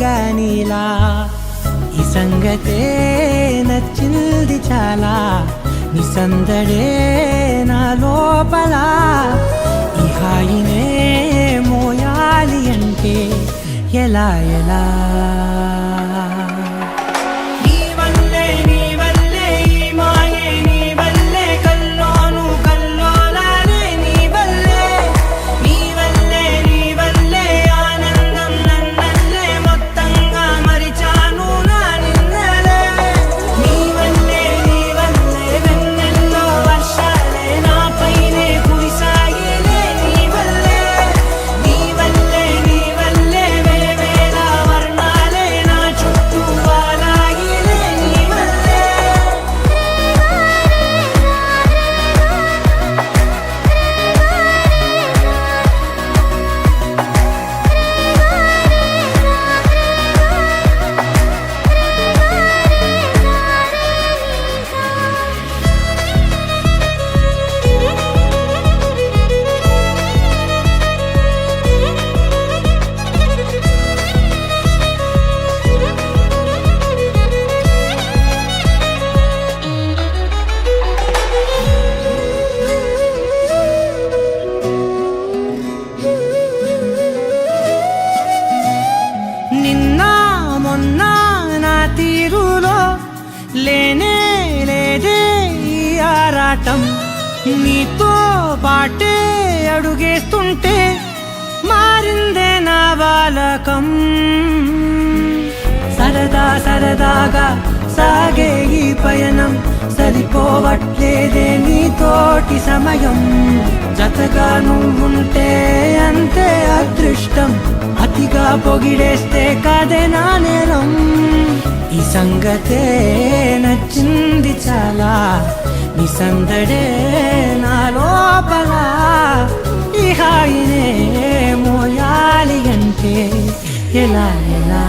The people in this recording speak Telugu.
హాయిగా నీలా ఈ సంగతే నచ్చింది చాలా నీ సందడే నా లోపల ఈ హాయినే మోయాలి అంటే ఎలా ఎలా లేనే లేదే ఈ ఆరాటం నీతో పాటే అడుగేస్తుంటే మారిందే నా బాలకం సరదా సరదాగా సాగే ఈ పయనం సరిపోవట్లేదే నీతోటి సమయం జతగా నువ్వుంటే అంతే అదృష్టం అతిగా పొగిడేస్తే కదే నా నేరం ఈ సంగతే నచ్చింది చాలా నీ సందడే నా లోపల ఈ హాయినే మోయాలి అంటే ఎలా ఎలా